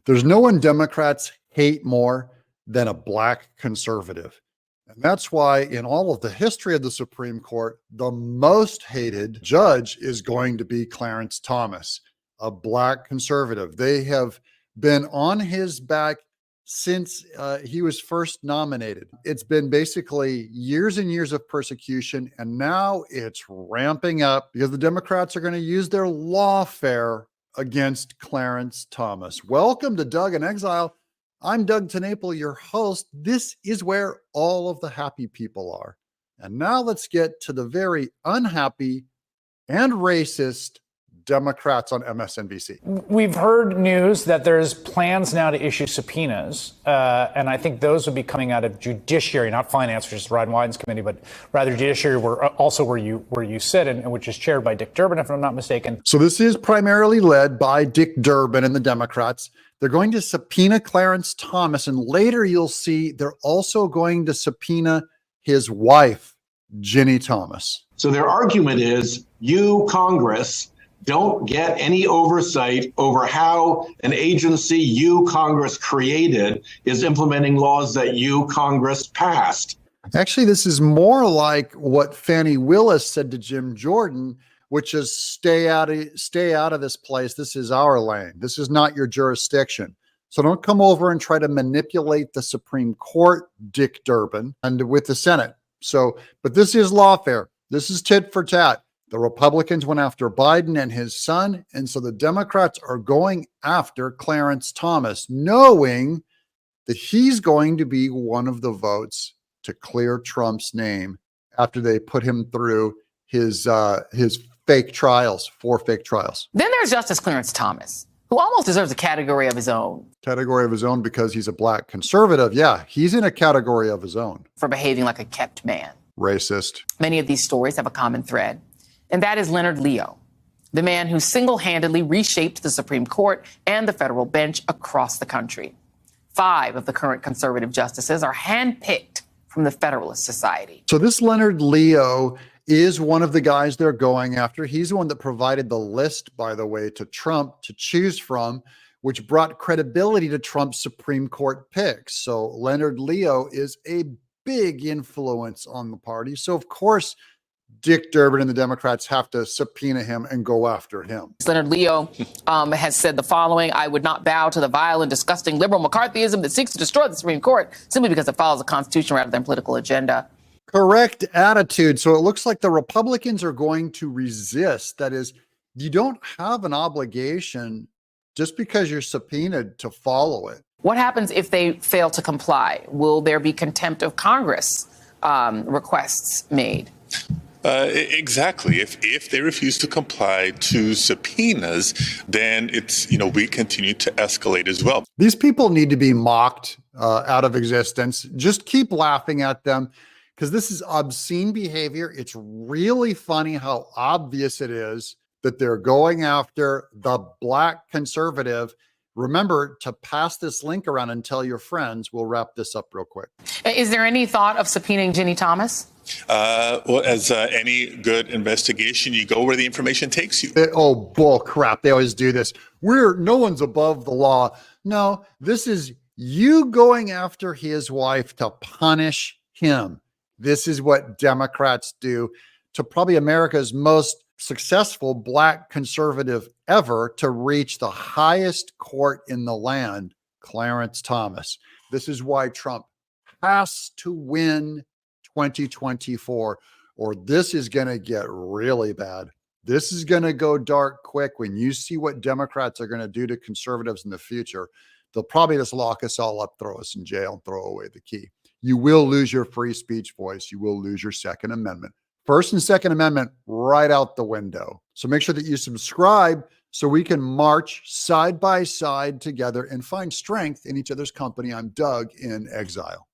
There's no one Democrats hate more than a black conservative. And that's why in all of the history of the Supreme Court, the most hated judge is going to be Clarence Thomas, a black conservative. They have been on his back since he was first nominated. It's been basically years and years of persecution, and now it's ramping up because the Democrats are going to use their lawfare against Clarence Thomas. Welcome to Doug in Exile. I'm Doug TenNapel, your host. This is where all of the happy people are. And now let's get to the very unhappy and racist Democrats on MSNBC. We've heard news that there's plans now to issue subpoenas, and I think those would be coming out of Judiciary, not Finance, which is Rod Wyden's committee, but rather Judiciary, where you sit, and which is chaired by Dick Durbin, if I'm not mistaken. So this is primarily led by Dick Durbin and the Democrats. They're going to subpoena Clarence Thomas, and later you'll see they're also going to subpoena his wife, Ginny Thomas. So their argument is, you, Congress, don't get any oversight over how an agency you, Congress, created is implementing laws that you, Congress, passed. Actually, this is more like what Fannie Willis said to Jim Jordan, which is stay out of this place. This is our lane. This is not your jurisdiction. So don't come over and try to manipulate the Supreme Court, Dick Durbin, and with the Senate. But this is lawfare. This is tit for tat. The Republicans went after Biden and his son, and so the Democrats are going after Clarence Thomas, knowing that he's going to be one of the votes to clear Trump's name after they put him through his fake trials, 4 fake trials. Then there's Justice Clarence Thomas, who almost deserves a category of his own. Category of his own because he's a black conservative. Yeah, he's in a category of his own. For behaving like a kept man. Racist. Many of these stories have a common thread, and that is Leonard Leo, the man who single-handedly reshaped the Supreme Court and the federal bench across the country. 5 of the current conservative justices are handpicked from the Federalist Society. So this Leonard Leo is one of the guys they're going after. He's the one that provided the list, by the way, to Trump to choose from, which brought credibility to Trump's Supreme Court picks. So Leonard Leo is a big influence on the party. So of course, Dick Durbin and the Democrats have to subpoena him and go after him. Leonard Leo has said the following: I would not bow to the vile and disgusting liberal McCarthyism that seeks to destroy the Supreme Court simply because it follows the Constitution rather than political agenda. Correct attitude. So it looks like the Republicans are going to resist. That is, you don't have an obligation just because you're subpoenaed to follow it. What happens if they fail to comply? Will there be contempt of Congress requests made? Exactly. If they refuse to comply to subpoenas, then it's, we continue to escalate as well. These people need to be mocked out of existence. Just keep laughing at them because this is obscene behavior. It's really funny how obvious it is that they're going after the black conservative. Remember to pass this link around and tell your friends. We'll wrap this up real quick. Is there any thought of subpoenaing Ginny Thomas? Well, as any good investigation, you go where the information takes you. Oh, bull crap. They always do this. No one's above the law. No, this is you going after his wife to punish him. This is what Democrats do to probably America's most successful black conservative ever to reach the highest court in the land, Clarence Thomas. This is why Trump has to win 2024, or this is going to get really bad. This is going to go dark quick. When you see what Democrats are going to do to conservatives in the future, they'll probably just lock us all up, throw us in jail, and throw away the key. You will lose your free speech voice. You will lose your Second Amendment. First and Second Amendment right out the window. So make sure that you subscribe so we can march side by side together and find strength in each other's company. I'm Doug in Exile.